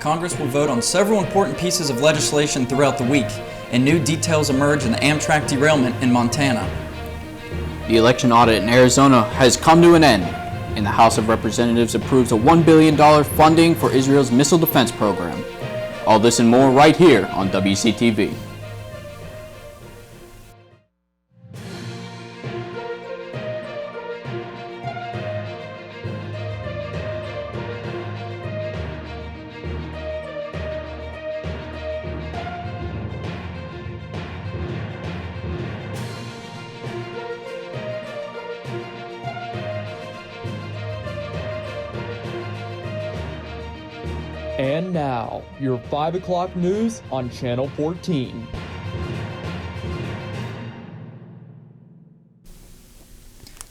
Congress will vote on several important pieces of legislation throughout the week, and new details emerge in the Amtrak derailment in Montana. The election audit in Arizona has come to an end, and the House of Representatives approves a $1 billion funding for Israel's missile defense program. All this and more right here on WCTV. And now, your 5 o'clock news on Channel 14.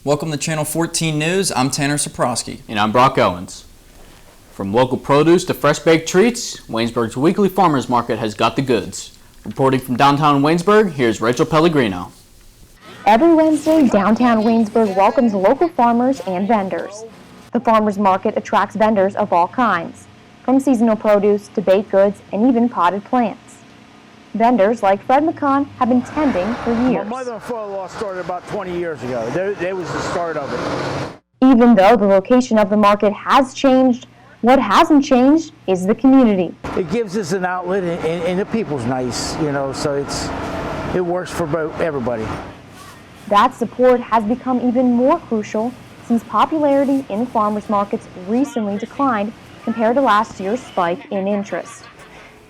Welcome to Channel 14 News. I'm Tanner Cyprowski. And I'm Brock Owens. From local produce to fresh baked treats, Waynesburg's weekly farmers market has got the goods. Reporting from downtown Waynesburg, here's Rachel Pellegrino. Every Wednesday, downtown Waynesburg welcomes local farmers and vendors. The farmers market attracts vendors of all kinds, from seasonal produce to baked goods and even potted plants. Vendors like Fred McCon have been tending for years. My mother and father-in-law started about 20 years ago. They was the start of it. Even though the location of the market has changed, what hasn't changed is the community. It gives us an outlet, and the people's nice, so it works for everybody. That support has become even more crucial since popularity in farmers markets recently declined compared to last year's spike in interest.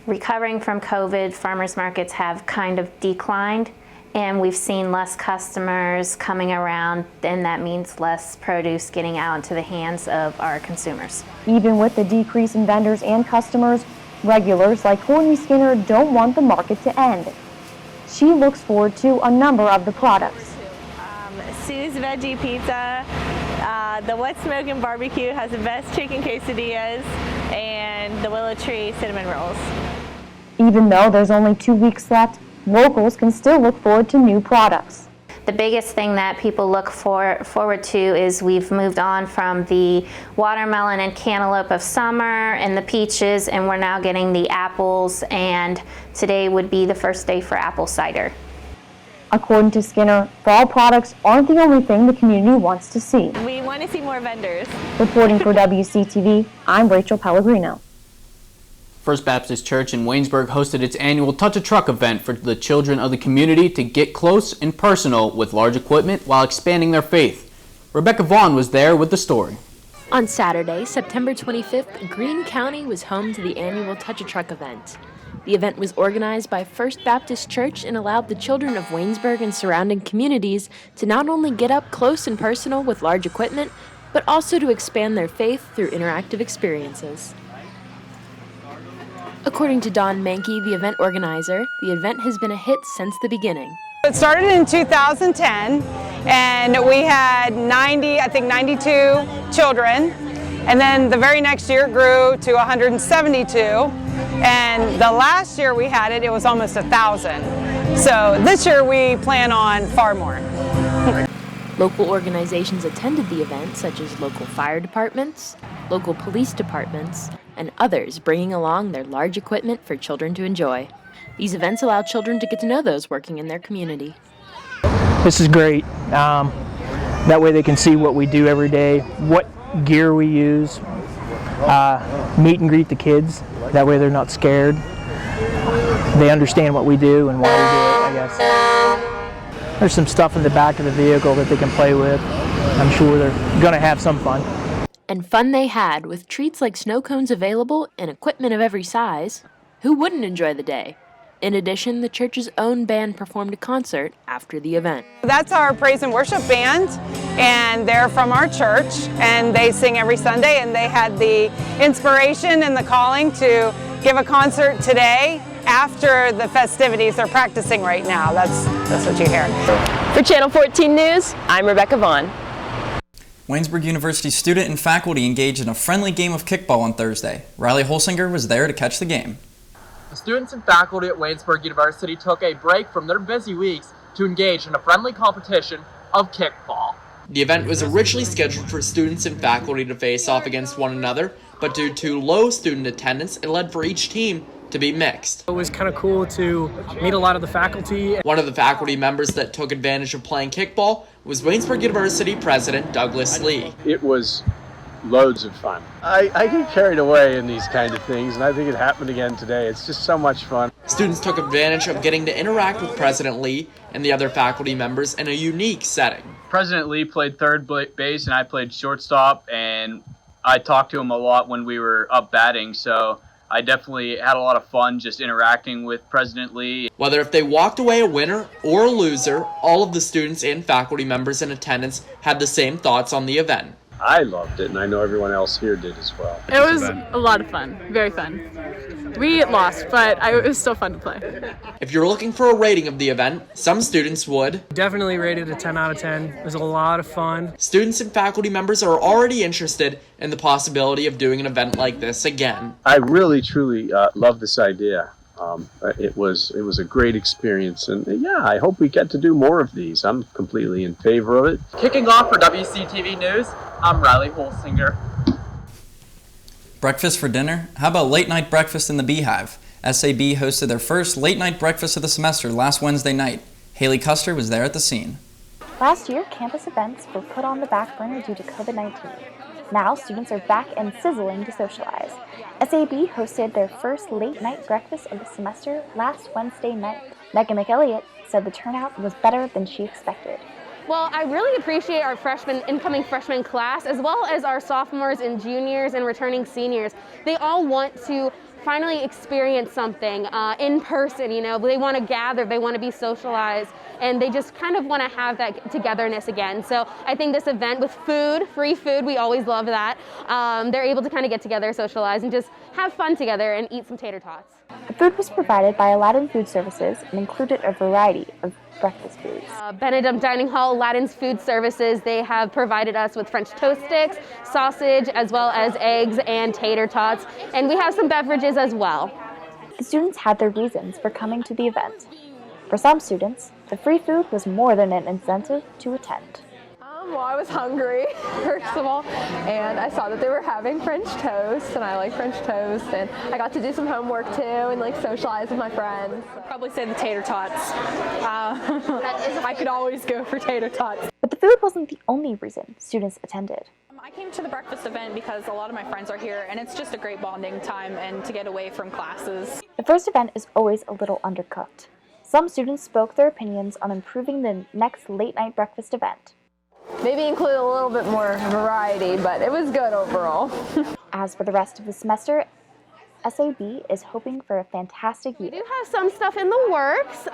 Recovering from COVID, farmers markets have kind of declined, and we've seen less customers coming around, and that means less produce getting out into the hands of our consumers. Even with the decrease in vendors and customers, regulars like Courtney Skinner don't want the market to end. She looks forward to a number of the products. Sue's Veggie Pizza, the Wet Smokin' Barbecue has the best chicken quesadillas, and the Willow Tree cinnamon rolls. Even though there's only 2 weeks left, locals can still look forward to new products. The biggest thing that people look forward to is we've moved on from the watermelon and cantaloupe of summer and the peaches, and we're now getting the apples, and today would be the first day for apple cider. According to Skinner, fall products aren't the only thing the community wants to see. We want to see more vendors. Reporting for WCTV, I'm Rachel Pellegrino. First Baptist Church in Waynesburg hosted its annual Touch a Truck event for the children of the community to get close and personal with large equipment while expanding their faith. Rebecca Vaughn was there with the story. On Saturday, September 25th, Greene County was home to the annual Touch a Truck event. The event was organized by First Baptist Church and allowed the children of Waynesburg and surrounding communities to not only get up close and personal with large equipment, but also to expand their faith through interactive experiences. According to Don Mankey, the event organizer, the event has been a hit since the beginning. It started in 2010, and we had 92 children. And then the very next year grew to 172. And the last year we had it, it was almost 1,000. So this year we plan on far more. Local organizations attended the event, such as local fire departments, local police departments, and others bringing along their large equipment for children to enjoy. These events allow children to get to know those working in their community. This is great. That way they can see what we do every day, what gear we use, meet and greet the kids. That way they're not scared. They understand what we do and why we do it, I guess. There's some stuff in the back of the vehicle that they can play with. I'm sure they're going to have some fun. And fun they had, with treats like snow cones available and equipment of every size. Who wouldn't enjoy the day? In addition, the church's own band performed a concert after the event. That's our praise and worship band, and they're from our church, and they sing every Sunday, and they had the inspiration and the calling to give a concert today after the festivities. They're practicing right now. That's what you hear. For Channel 14 News, I'm Rebecca Vaughn. Waynesburg University student and faculty engaged in a friendly game of kickball on Thursday. Riley Holsinger was there to catch the game. The students and faculty at Waynesburg University took a break from their busy weeks to engage in a friendly competition of kickball. The event was originally scheduled for students and faculty to face off against one another, but due to low student attendance, it led for each team to be mixed. It was kind of cool to meet a lot of the faculty. One of the faculty members that took advantage of playing kickball was Waynesburg University President Douglas Lee. It was loads of fun. I get carried away in these kind of things, and I think it happened again today. It's just so much fun. Students took advantage of getting to interact with President Lee and the other faculty members in a unique setting. President Lee played third base and I played shortstop, and I talked to him a lot when we were up batting, so I definitely had a lot of fun just interacting with President Lee. Whether if they walked away a winner or a loser, all of the students and faculty members in attendance had the same thoughts on the event. I loved it, and I know everyone else here did as well. It was a lot of fun, very fun. We lost, but it was still fun to play. If you're looking for a rating of the event, some students would definitely rated a 10 out of 10. It was a lot of fun. Students and faculty members are already interested in the possibility of doing an event like this again. I really, truly love this idea. It was a great experience, and yeah, I hope we get to do more of these. I'm completely in favor of it. Kicking off for WCTV News, I'm Riley Holsinger. Breakfast for dinner? How about late night breakfast in the Beehive? SAB hosted their first late night breakfast of the semester last Wednesday night. Haley Custer was there at the scene. Last year, campus events were put on the back burner due to COVID-19. Now, students are back and sizzling to socialize. SAB hosted their first late-night breakfast of the semester last Wednesday night. Megan McElliott said the turnout was better than she expected. Well, I really appreciate our incoming freshman class, as well as our sophomores and juniors and returning seniors. They all want to finally experience something in person, you know. They want to gather, they want to be socialized, and they just kind of want to have that togetherness again. So I think this event with food, free food, we always love that. They're able to kind of get together, socialize, and just have fun together and eat some tater tots. The food was provided by Aladdin Food Services and included a variety of breakfast foods. Benedict Dining Hall, Aladdin's Food Services, they have provided us with French toast sticks, sausage, as well as eggs and tater tots, and we have some beverages as well. The students had their reasons for coming to the event. For some students, the free food was more than an incentive to attend. Well, I was hungry, first of all, and I saw that they were having French toast, and I like French toast, and I got to do some homework too, and like socialize with my friends. I'd probably say the tater tots. I could always go for tater tots. But the food wasn't the only reason students attended. I came to the breakfast event because a lot of my friends are here, and it's just a great bonding time and to get away from classes. The first event is always a little undercooked. Some students spoke their opinions on improving the next late-night breakfast event. Maybe include a little bit more variety, but it was good overall. As for the rest of the semester, SAB is hoping for a fantastic year. We do have some stuff in the works,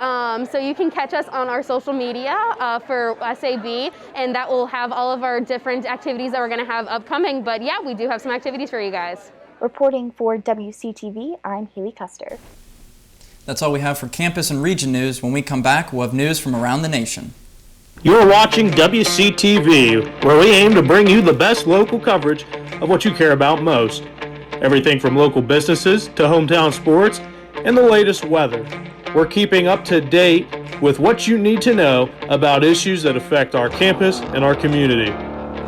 so you can catch us on our social media for SAB, and that will have all of our different activities that we're going to have upcoming. But yeah, we do have some activities for you guys. Reporting for WCTV, I'm Haley Custer. That's all we have for campus and region news. When we come back, we'll have news from around the nation. You're watching WCTV, where we aim to bring you the best local coverage of what you care about most. Everything from local businesses to hometown sports and the latest weather. We're keeping up to date with what you need to know about issues that affect our campus and our community.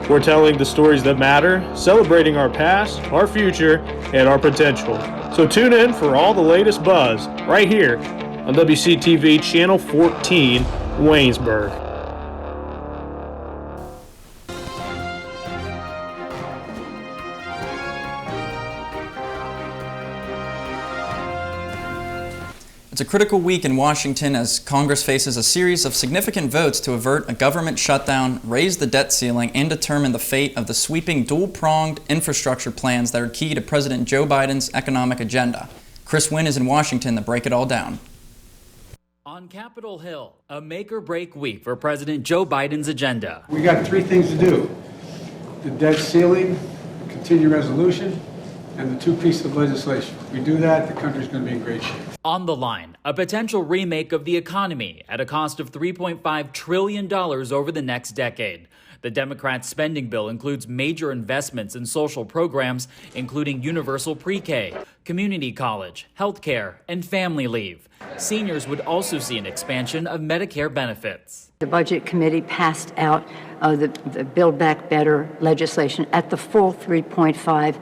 We're telling the stories that matter, celebrating our past, our future, and our potential. So tune in for all the latest buzz right here on WCTV Channel 14, Waynesburg. It's a critical week in Washington as Congress faces a series of significant votes to avert a government shutdown, raise the debt ceiling, and determine the fate of the sweeping dual-pronged infrastructure plans that are key to President Joe Biden's economic agenda. Chris Gwyn is in Washington to break it all down. On Capitol Hill, a make-or-break week for President Joe Biden's agenda. We got three things to do: the debt ceiling, continuing resolution, and the two pieces of legislation. If we do that, the country's going to be in great shape. On the line, a potential remake of the economy at a cost of $3.5 trillion over the next decade. The Democrats' spending bill includes major investments in social programs, including universal pre-K, community college, health care, and family leave. Seniors would also see an expansion of Medicare benefits. The Budget Committee passed out the Build Back Better legislation at the full $3.5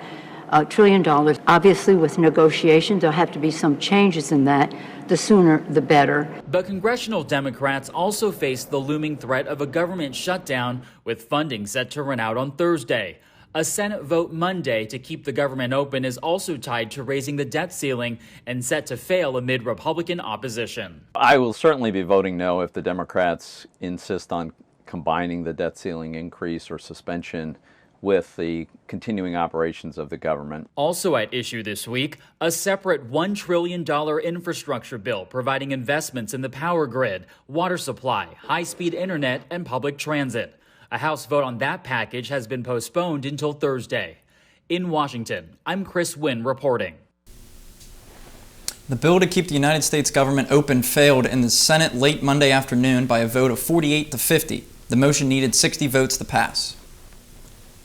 trillion. Obviously, with negotiations, there'll have to be some changes in that. The sooner, the better. But congressional Democrats also face the looming threat of a government shutdown, with funding set to run out on Thursday. A Senate vote Monday to keep the government open is also tied to raising the debt ceiling and set to fail amid Republican opposition. I will certainly be voting no if the Democrats insist on combining the debt ceiling increase or suspension with the continuing operations of the government. Also at issue this week, a separate $1 trillion infrastructure bill providing investments in the power grid, water supply, high-speed internet, and public transit. A House vote on that package has been postponed until Thursday. In Washington, I'm Chris Gwyn reporting. The bill to keep the United States government open failed in the Senate late Monday afternoon by a vote of 48 to 50. The motion needed 60 votes to pass.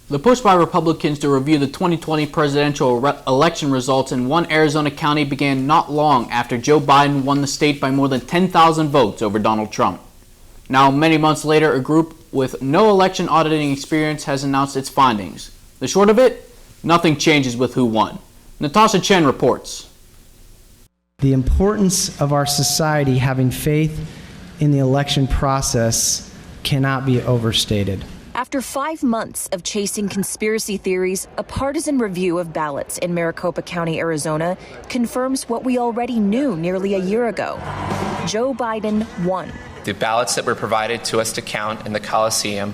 The push by Republicans to review the 2020 presidential election results in one Arizona county began not long after Joe Biden won the state by more than 10,000 votes over Donald Trump. Now, many months later, a group with no election auditing experience has announced its findings. The short of it, nothing changes with who won. Natasha Chen reports. The importance of our society having faith in the election process cannot be overstated. After 5 months of chasing conspiracy theories, a partisan review of ballots in Maricopa County, Arizona, confirms what we already knew nearly a year ago. Joe Biden won. The ballots that were provided to us to count in the Coliseum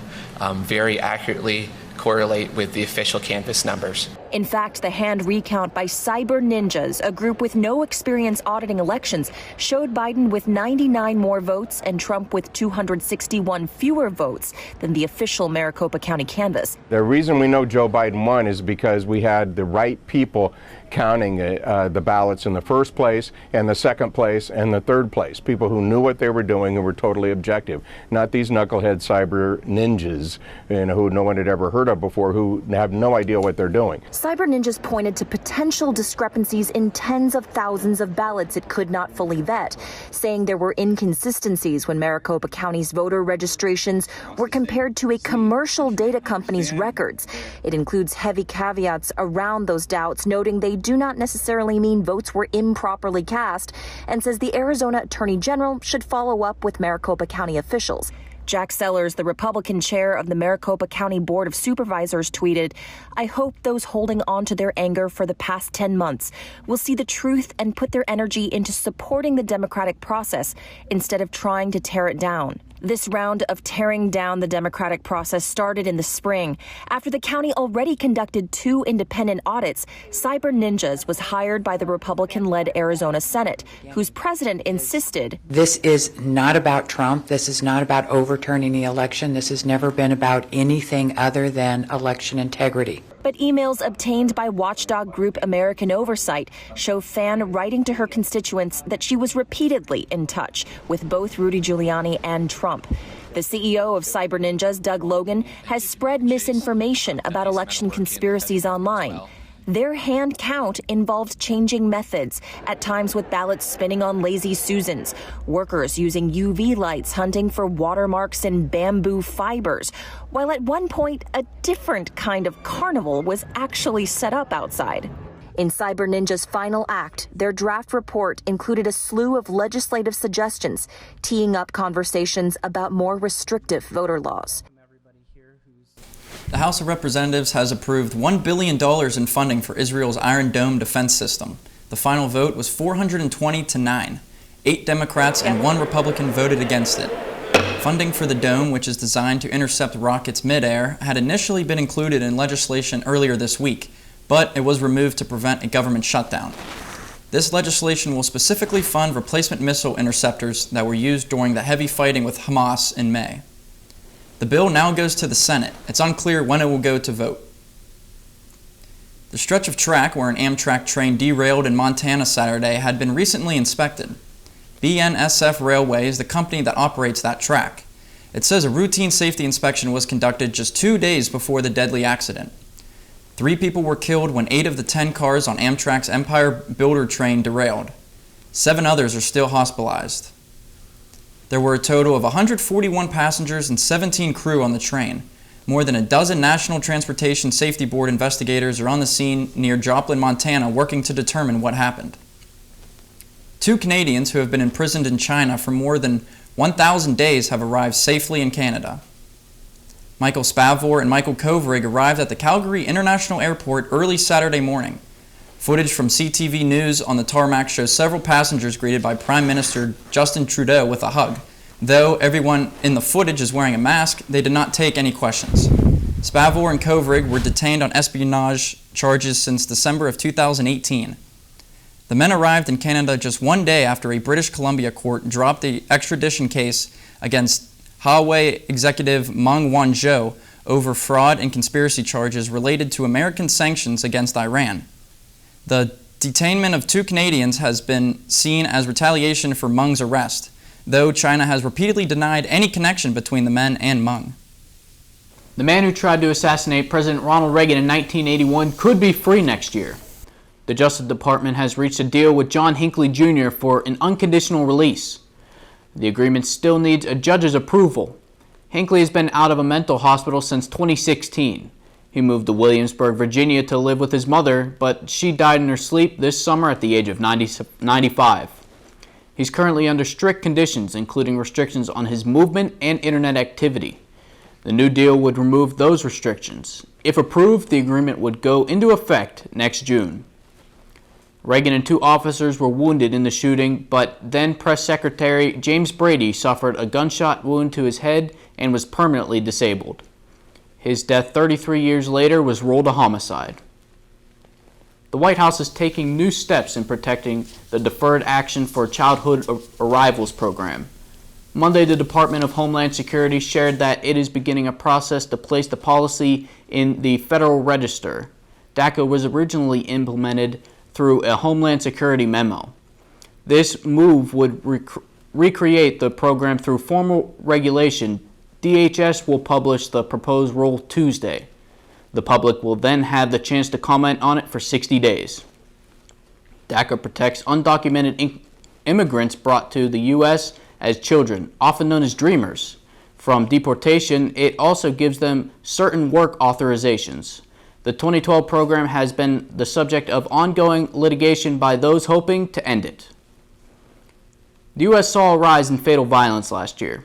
very accurately correlate with the official canvass numbers. In fact, the hand recount by Cyber Ninjas, a group with no experience auditing elections, showed Biden with 99 more votes and Trump with 261 fewer votes than the official Maricopa County canvass. The reason we know Joe Biden won is because we had the right people counting the ballots in the first place and the second place and the third place. People who knew what they were doing and were totally objective. Not these knucklehead cyber ninjas, who no one had ever heard of before, who have no idea what they're doing. Cyber Ninjas pointed to potential discrepancies in tens of thousands of ballots it could not fully vet, saying there were inconsistencies when Maricopa County's voter registrations were compared to a commercial data company's records. It includes heavy caveats around those doubts, noting they do not necessarily mean votes were improperly cast, and says the Arizona Attorney General should follow up with Maricopa County officials. Jack Sellers, the Republican chair of the Maricopa County Board of Supervisors, tweeted, "I hope those holding on to their anger for the past 10 months will see the truth and put their energy into supporting the democratic process instead of trying to tear it down." This round of tearing down the democratic process started in the spring. After the county already conducted 2 independent audits, Cyber Ninjas was hired by the Republican-led Arizona Senate, whose president insisted, "This is not about Trump. This is not about overturning the election. This has never been about anything other than election integrity." But emails obtained by watchdog group American Oversight show Fan writing to her constituents that she was repeatedly in touch with both Rudy Giuliani and Trump. The CEO of Cyber Ninjas, Doug Logan, has spread misinformation about election conspiracies online. Their hand count involved changing methods, at times with ballots spinning on lazy Susans, workers using UV lights hunting for watermarks in bamboo fibers, while at one point a different kind of carnival was actually set up outside. In Cyber Ninja's final act, their draft report included a slew of legislative suggestions, teeing up conversations about more restrictive voter laws. The House of Representatives has approved $1 billion in funding for Israel's Iron Dome defense system. The final vote was 420 to 9. 8 Democrats and 1 Republican voted against it. Funding for the dome, which is designed to intercept rockets midair, had initially been included in legislation earlier this week, but it was removed to prevent a government shutdown. This legislation will specifically fund replacement missile interceptors that were used during the heavy fighting with Hamas in May. The bill now goes to the Senate. It's unclear when it will go to vote. The stretch of track where an Amtrak train derailed in Montana Saturday had been recently inspected. BNSF Railway is the company that operates that track. It says a routine safety inspection was conducted just 2 days before the deadly accident. 3 people were killed when 8 of the 10 cars on Amtrak's Empire Builder train derailed. 7 others are still hospitalized. There were a total of 141 passengers and 17 crew on the train. More than a dozen National Transportation Safety Board investigators are on the scene near Joplin, Montana, working to determine what happened. 2 Canadians who have been imprisoned in China for more than 1,000 days have arrived safely in Canada. Michael Spavor and Michael Kovrig arrived at the Calgary International Airport early Saturday morning. Footage from CTV News on the tarmac shows several passengers greeted by Prime Minister Justin Trudeau with a hug. Though everyone in the footage is wearing a mask, they did not take any questions. Spavor and Kovrig were detained on espionage charges since December of 2018. The men arrived in Canada just 1 day after a British Columbia court dropped the extradition case against Huawei executive Meng Wanzhou over fraud and conspiracy charges related to American sanctions against Iran. The detainment of 2 Canadians has been seen as retaliation for Meng's arrest, though China has repeatedly denied any connection between the men and Meng. The man who tried to assassinate President Ronald Reagan in 1981 could be free next year. The Justice Department has reached a deal with John Hinckley Jr. for an unconditional release. The agreement still needs a judge's approval. Hinckley has been out of a mental hospital since 2016. He moved to Williamsburg, Virginia to live with his mother, but she died in her sleep this summer at the age of 95. He's currently under strict conditions, including restrictions on his movement and internet activity. The new deal would remove those restrictions. If approved, the agreement would go into effect next June. Reagan and 2 officers were wounded in the shooting, but then Press Secretary James Brady suffered a gunshot wound to his head and was permanently disabled. His death 33 years later was ruled a homicide. The White House is taking new steps in protecting the Deferred Action for Childhood Arrivals program. Monday, the Department of Homeland Security shared that it is beginning a process to place the policy in the Federal Register. DACA was originally implemented through a Homeland Security memo. This move would recreate the program through formal regulation. DHS will publish the proposed rule Tuesday. The public will then have the chance to comment on it for 60 days. DACA protects undocumented immigrants brought to the U.S. as children, often known as dreamers. From deportation, it also gives them certain work authorizations. The 2012 program has been the subject of ongoing litigation by those hoping to end it. The U.S. saw a rise in fatal violence last year.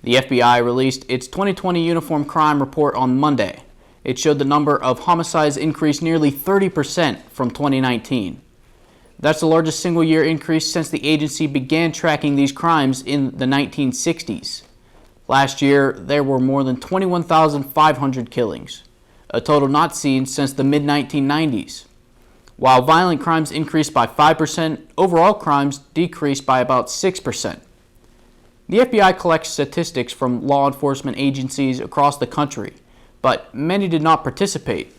The FBI released its 2020 Uniform Crime Report on Monday. It showed the number of homicides increased nearly 30% from 2019. That's the largest single-year increase since the agency began tracking these crimes in the 1960s. Last year, there were more than 21,500 killings, a total not seen since the mid-1990s. While violent crimes increased by 5%, overall crimes decreased by about 6%. The FBI collects statistics from law enforcement agencies across the country, but many did not participate.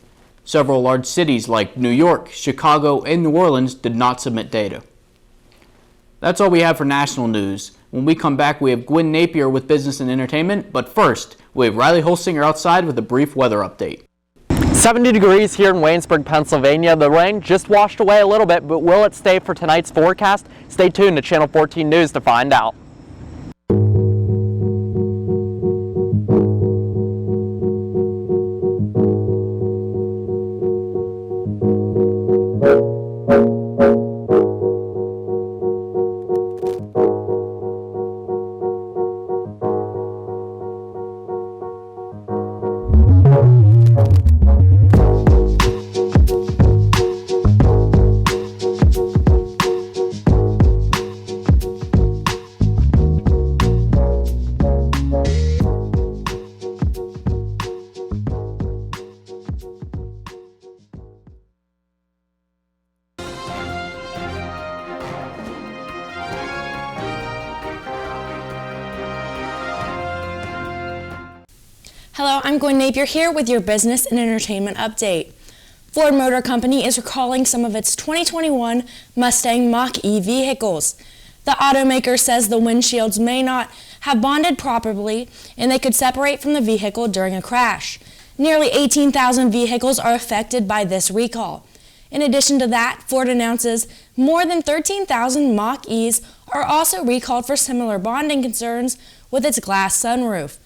Several large cities like New York, Chicago, and New Orleans did not submit data. That's all we have for national news. When we come back, we have Gwyn Napier with business and entertainment, but first, we have Riley Holsinger outside with a brief weather update. 70 degrees here in Waynesburg, Pennsylvania. The rain just washed away a little bit, but will it stay for tonight's forecast? Stay tuned to Channel 14 News to find out. Hello, I'm Gwyn Napier here with your business and entertainment update. Ford Motor Company is recalling some of its 2021 Mustang Mach-E vehicles. The automaker says the windshields may not have bonded properly and they could separate from the vehicle during a crash. Nearly 18,000 vehicles are affected by this recall. In addition to that, Ford announces more than 13,000 Mach-E's are also recalled for similar bonding concerns with its glass sunroof.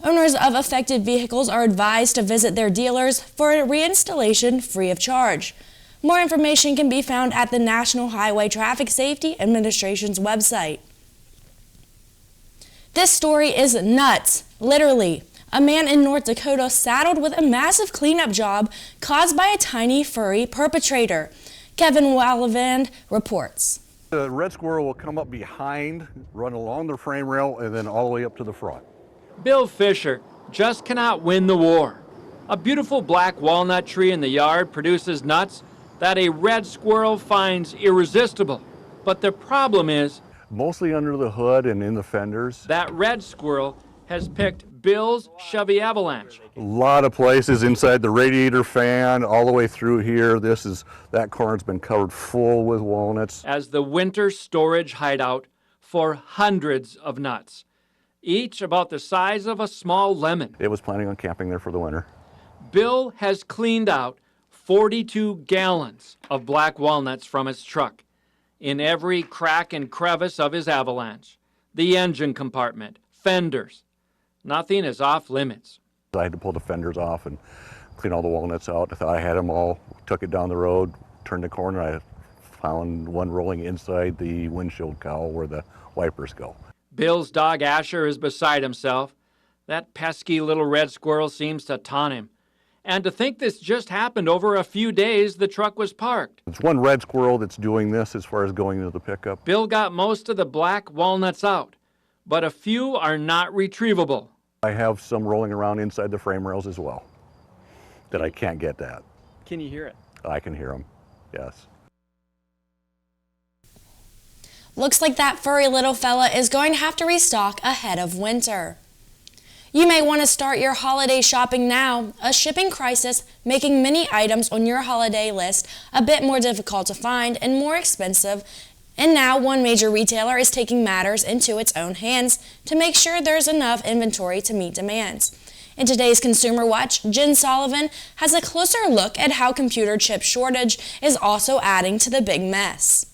Owners of affected vehicles are advised to visit their dealers for a reinstallation free of charge. More information can be found at the National Highway Traffic Safety Administration's website. This story is nuts, literally. A man in North Dakota saddled with a massive cleanup job caused by a tiny furry perpetrator. Kevin Wallavand reports. The red squirrel will come up behind, run along the frame rail, and then all the way up to the front. Bill Fisher just cannot win the war. A beautiful black walnut tree in the yard produces nuts that a red squirrel finds irresistible. But the problem is, mostly under the hood and in the fenders. That red squirrel has picked Bill's Chevy Avalanche. A lot of places inside the radiator fan, all the way through here. That corner's been covered full with walnuts. As the winter storage hideout for hundreds of nuts, each about the size of a small lemon. It was planning on camping there for the winter. Bill has cleaned out 42 gallons of black walnuts from his truck in every crack and crevice of his Avalanche, the engine compartment, fenders. Nothing is off limits. I had to pull the fenders off and clean all the walnuts out. I thought I had them all, took it down the road, turned the corner, I found one rolling inside the windshield cowl where the wipers go. Bill's dog Asher is beside himself. That pesky little red squirrel seems to taunt him. And to think this just happened over a few days the truck was parked. It's one red squirrel that's doing this as far as going into the pickup. Bill got most of the black walnuts out, but a few are not retrievable. I have some rolling around inside the frame rails as well that I can't get at. Can you hear it? I can hear them, yes. Looks like that furry little fella is going to have to restock ahead of winter. You may want to start your holiday shopping now. A shipping crisis making many items on your holiday list a bit more difficult to find and more expensive. And now one major retailer is taking matters into its own hands to make sure there's enough inventory to meet demands. In today's Consumer Watch, Jen Sullivan has a closer look at how computer chip shortage is also adding to the big mess.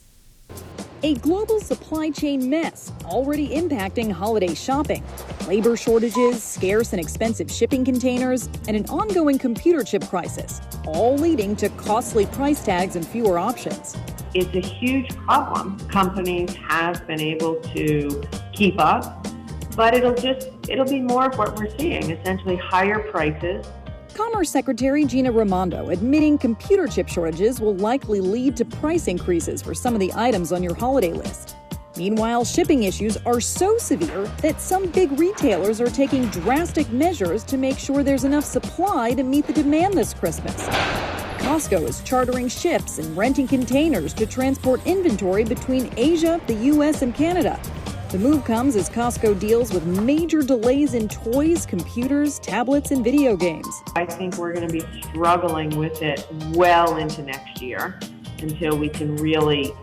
A global supply chain mess already impacting holiday shopping. Labor shortages, scarce and expensive shipping containers, and an ongoing computer chip crisis, all leading to costly price tags and fewer options. It's a huge problem. Companies have been able to keep up, but it'll be more of what we're seeing, essentially higher prices. Commerce Secretary Gina Raimondo admitting computer chip shortages will likely lead to price increases for some of the items on your holiday list. Meanwhile, shipping issues are so severe that some big retailers are taking drastic measures to make sure there's enough supply to meet the demand this Christmas. Costco is chartering ships and renting containers to transport inventory between Asia, the U.S., and Canada. The move comes as Costco deals with major delays in toys, computers, tablets, and video games. I think we're going to be struggling with it well into next year until we can really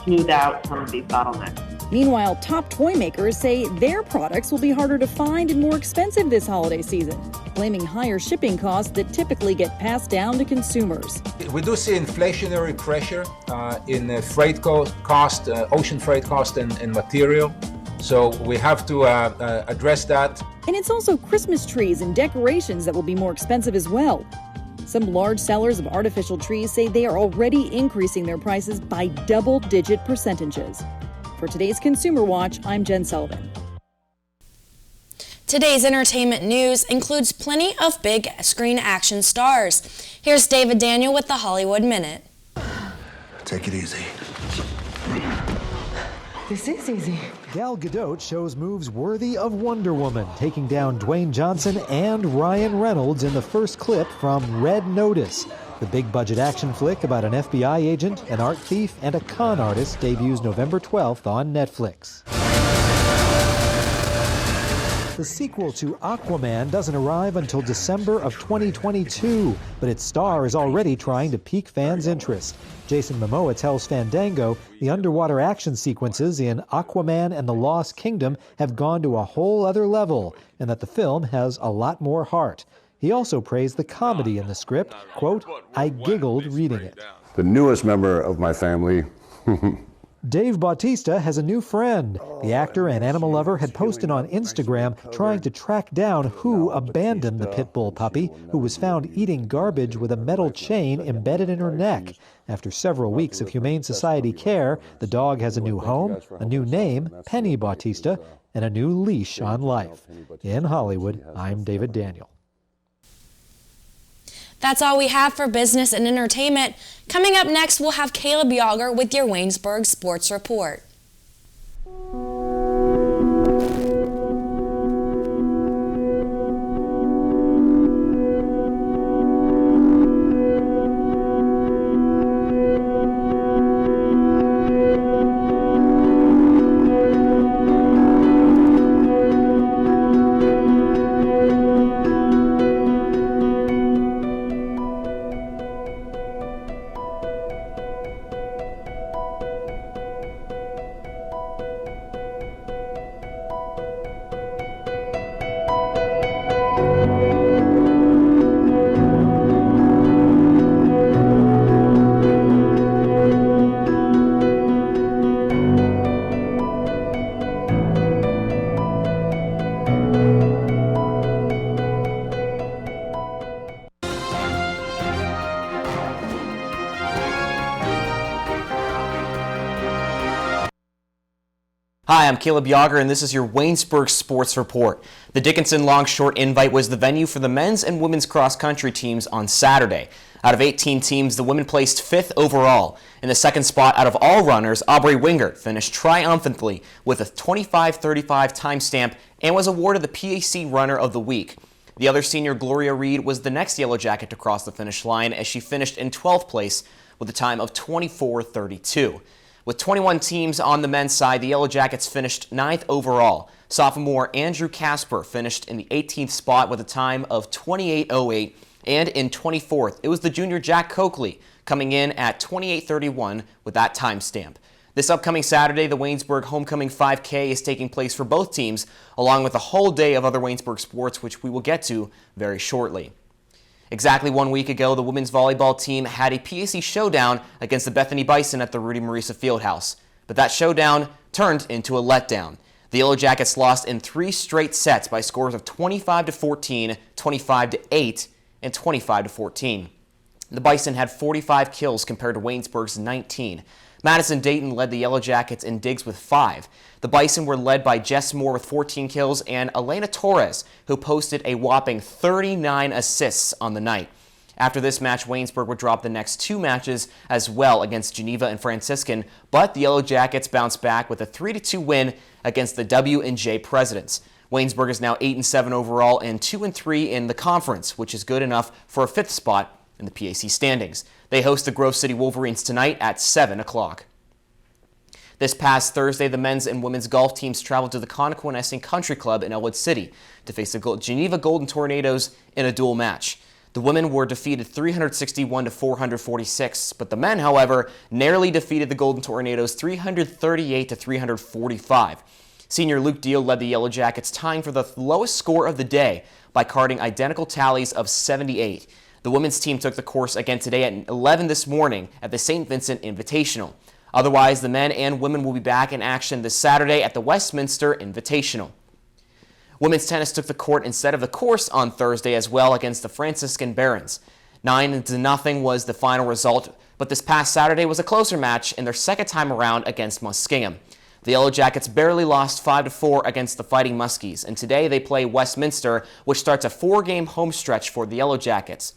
smooth out some of these bottlenecks. Meanwhile, top toy makers say their products will be harder to find and more expensive this holiday season, blaming higher shipping costs that typically get passed down to consumers. We do see inflationary pressure in freight cost, ocean freight cost, and material. So we have to address that. And it's also Christmas trees and decorations that will be more expensive as well. Some large sellers of artificial trees say they are already increasing their prices by double-digit percentages. For today's Consumer Watch, I'm Jen Sullivan. Today's entertainment news includes plenty of big screen action stars. Here's David Daniel with the Hollywood Minute. Take it easy. This is easy. Gal Gadot shows moves worthy of Wonder Woman, taking down Dwayne Johnson and Ryan Reynolds in the first clip from Red Notice. The big-budget action flick about an FBI agent, an art thief, and a con artist debuts November 12th on Netflix. The sequel to Aquaman doesn't arrive until December of 2022, but its star is already trying to pique fans' interest. Jason Momoa tells Fandango the underwater action sequences in Aquaman and the Lost Kingdom have gone to a whole other level, and that the film has a lot more heart. He also praised the comedy in the script. Quote, "I giggled reading it." The newest member of my family. Dave Bautista has a new friend. The actor and animal lover had posted on Instagram trying to track down who abandoned the pit bull puppy, who was found eating garbage with a metal chain embedded in her neck. After several weeks of Humane Society care, the dog has a new home, a new name, Penny Bautista, and a new leash on life. In Hollywood, I'm David Daniel. That's all we have for business and entertainment. Coming up next, we'll have Caleb Yauger with your Waynesburg Sports Report. Hi, I'm Caleb Yauger, and this is your Waynesburg Sports Report. The Dickinson Long-Short Invite was the venue for the men's and women's cross-country teams on Saturday. Out of 18 teams, the women placed 5th overall. In the second spot out of all runners, Aubrey Wingert finished triumphantly with a 25:35 timestamp and was awarded the PAC Runner of the Week. The other senior, Gloria Reed, was the next Yellow Jacket to cross the finish line as she finished in 12th place with a time of 24:32. With 21 teams on the men's side, the Yellow Jackets finished 9th overall. Sophomore Andrew Casper finished in the 18th spot with a time of 28:08, and in 24th, it was the junior Jack Coakley coming in at 28:31 with that timestamp. This upcoming Saturday, the Waynesburg Homecoming 5K is taking place for both teams, along with a whole day of other Waynesburg sports, which we will get to very shortly. Exactly 1 week ago, the women's volleyball team had a PAC showdown against the Bethany Bison at the Rudy Marisa Fieldhouse. But that showdown turned into a letdown. The Yellow Jackets lost in 3 straight sets by scores of 25-14, 25-8, and 25-14. The Bison had 45 kills compared to Waynesburg's 19. Madison Dayton led the Yellow Jackets in digs with 5. The Bison were led by Jess Moore with 14 kills and Elena Torres, who posted a whopping 39 assists on the night. After this match, Waynesburg would drop the next 2 matches as well against Geneva and Franciscan, but the Yellow Jackets bounced back with a 3-2 win against the W&J Presidents. Waynesburg is now 8-7 overall and 2-3 in the conference, which is good enough for a 5th spot in the PAC standings. They host the Grove City Wolverines tonight at 7 o'clock. This past Thursday, the men's and women's golf teams traveled to the Conquenessing Country Club in Elwood City to face the Geneva Golden Tornadoes in a dual match. The women were defeated 361-446, but the men, however, narrowly defeated the Golden Tornadoes 338-345. Senior Luke Deal led the Yellow Jackets, tying for the lowest score of the day by carding identical tallies of 78. The women's team took the course again today at 11 this morning at the St. Vincent Invitational. Otherwise, the men and women will be back in action this Saturday at the Westminster Invitational. Women's tennis took the court instead of the course on Thursday as well against the Franciscan Barons. 9-0 was the final result, but this past Saturday was a closer match in their second time around against Muskingum. The Yellow Jackets barely lost 5-4 against the Fighting Muskies, and today they play Westminster, which starts a 4-game home stretch for the Yellow Jackets.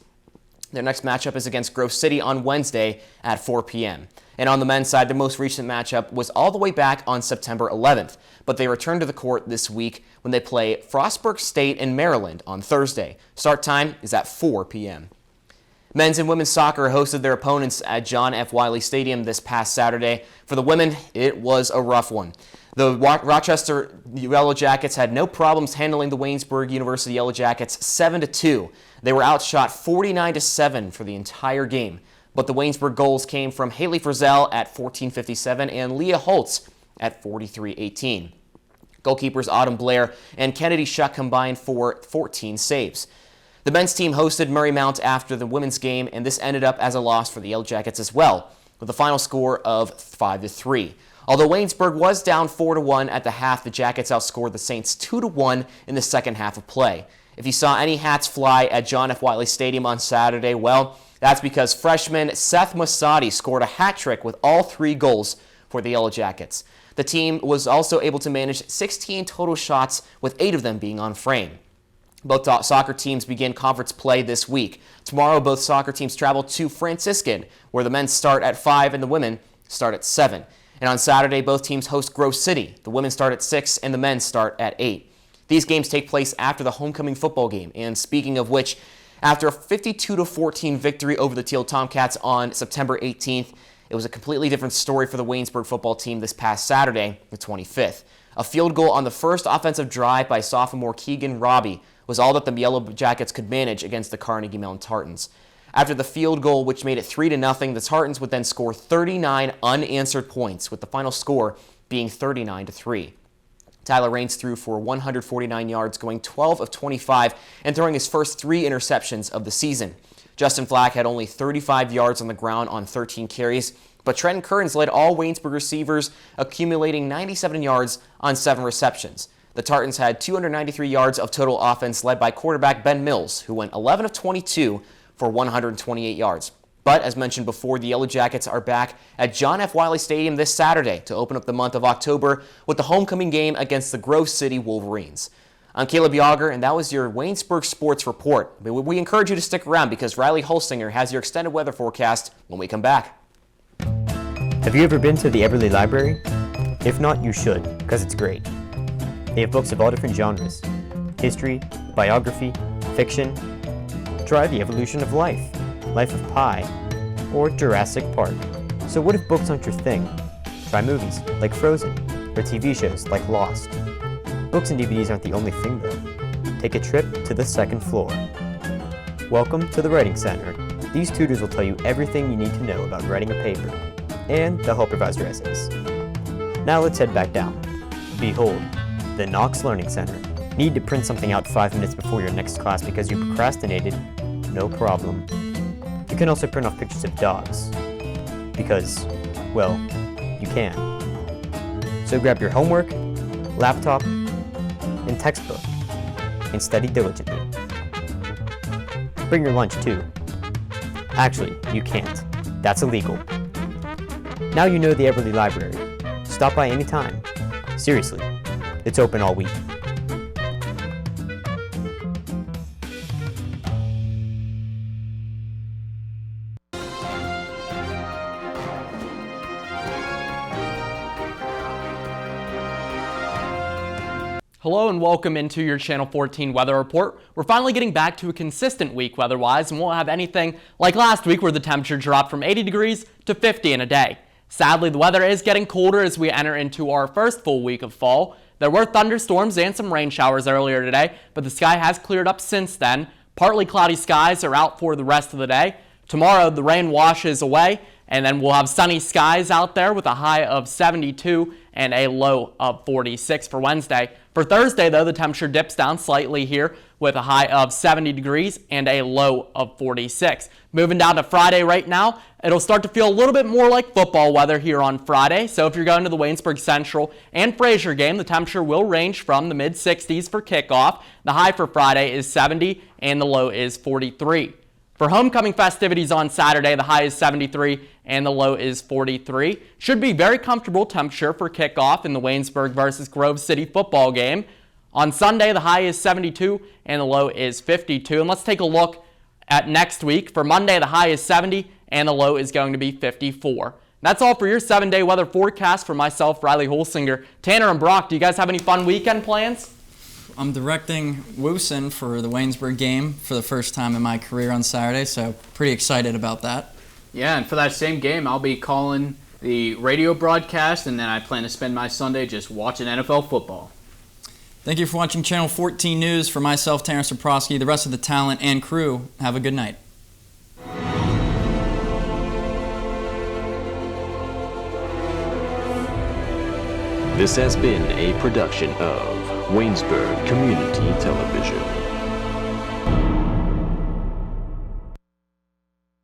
Their next matchup is against Grove City on Wednesday at 4 p.m. And on the men's side, their most recent matchup was all the way back on September 11th, but they return to the court this week when they play Frostburg State in Maryland on Thursday. Start time is at 4 p.m. Men's and women's soccer hosted their opponents at John F. Wiley Stadium this past Saturday. For the women, it was a rough one. The Rochester Yellow Jackets had no problems handling the Waynesburg University Yellow Jackets 7-2. They were outshot 49-7 for the entire game. But the Waynesburg goals came from Haley Frizzell at 14:57 and Leah Holtz at 43:18. Goalkeepers Autumn Blair and Kennedy Shuck combined for 14 saves. The men's team hosted Murray Mount after the women's game, and this ended up as a loss for the Yellow Jackets as well, with a final score of 5-3. Although Waynesburg was down 4-1 at the half, the Jackets outscored the Saints 2-1 in the second half of play. If you saw any hats fly at John F. Wiley Stadium on Saturday, well, that's because freshman Seth Masadi scored a hat trick with all 3 goals for the Yellow Jackets. The team was also able to manage 16 total shots, with 8 of them being on frame. Both soccer teams begin conference play this week. Tomorrow, both soccer teams travel to Franciscan, where the men start at 5 and the women start at 7. And on Saturday, both teams host Grove City. The women start at 6 and the men start at 8. These games take place after the homecoming football game. And speaking of which, after a 52-14 victory over the Teal Tomcats on September 18th, it was a completely different story for the Waynesburg football team this past Saturday, the 25th. A field goal on the first offensive drive by sophomore Keegan Robbie was all that the Yellow Jackets could manage against the Carnegie Mellon Tartans. After the field goal, which made it 3-0, the Tartans would then score 39 unanswered points, with the final score being 39-3. Tyler Raines threw for 149 yards, going 12 of 25 and throwing his first 3 interceptions of the season. Justin Flack had only 35 yards on the ground on 13 carries, but Trenton Kearns led all Waynesburg receivers, accumulating 97 yards on 7 receptions. The Tartans had 293 yards of total offense, led by quarterback Ben Mills, who went 11 of 22 for 128 yards. But as mentioned before, the Yellow Jackets are back at John F. Wiley Stadium this Saturday to open up the month of October with the homecoming game against the Grove City Wolverines. I'm Caleb Yauger, and that was your Waynesburg Sports Report. We encourage you to stick around because Riley Holsinger has your extended weather forecast when we come back. Have you ever been to the Eberly Library? If not, you should, because it's great. They have books of all different genres: history, biography, fiction. Try The Evolution of Life, Life of Pi, or Jurassic Park. So what if books aren't your thing? Try movies like Frozen, or TV shows like Lost. Books and DVDs aren't the only thing though. Take a trip to the second floor. Welcome to the Writing Center. These tutors will tell you everything you need to know about writing a paper, and they'll help revise your essays. Now let's head back down. Behold, the Knox Learning Center. Need to print something out 5 minutes before your next class because you procrastinated? No problem. You can also print off pictures of dogs. Because, well, you can. So grab your homework, laptop, and textbook, and study diligently. Bring your lunch too. Actually, you can't. That's illegal. Now you know the Eberly Library. Stop by anytime. Seriously, it's open all week. Hello and welcome into your Channel 14 weather report. We're finally getting back to a consistent week weather-wise and won't have anything like last week where the temperature dropped from 80 degrees to 50 in a day. Sadly, the weather is getting colder as we enter into our first full week of fall. There were thunderstorms and some rain showers earlier today, but the sky has cleared up since then. Partly cloudy skies are out for the rest of the day. Tomorrow, the rain washes away, and then we'll have sunny skies out there with a high of 72 and a low of 46 for Wednesday. For Thursday, though, the temperature dips down slightly here with a high of 70 degrees and a low of 46. Moving down to Friday right now, it'll start to feel a little bit more like football weather here on Friday. So if you're going to the Waynesburg Central and Fraser game, the temperature will range from the mid-60s for kickoff. The high for Friday is 70 and the low is 43. For homecoming festivities on Saturday, the high is 73 and the low is 43. Should be very comfortable temperature for kickoff in the Waynesburg versus Grove City football game. On Sunday, the high is 72 and the low is 52. And let's take a look at next week. For Monday, the high is 70 and the low is going to be 54. That's all for your 7-day weather forecast. For myself, Riley Holsinger, Tanner, and Brock, do you guys have any fun weekend plans? I'm directing Woosen for the Waynesburg game for the first time in my career on Saturday, so pretty excited about that. Yeah, and for that same game, I'll be calling the radio broadcast, and then I plan to spend my Sunday just watching NFL football. Thank you for watching Channel 14 News. For myself, Terrence Cyprowski, the rest of the talent and crew, have a good night. This has been a production of Waynesburg Community Television.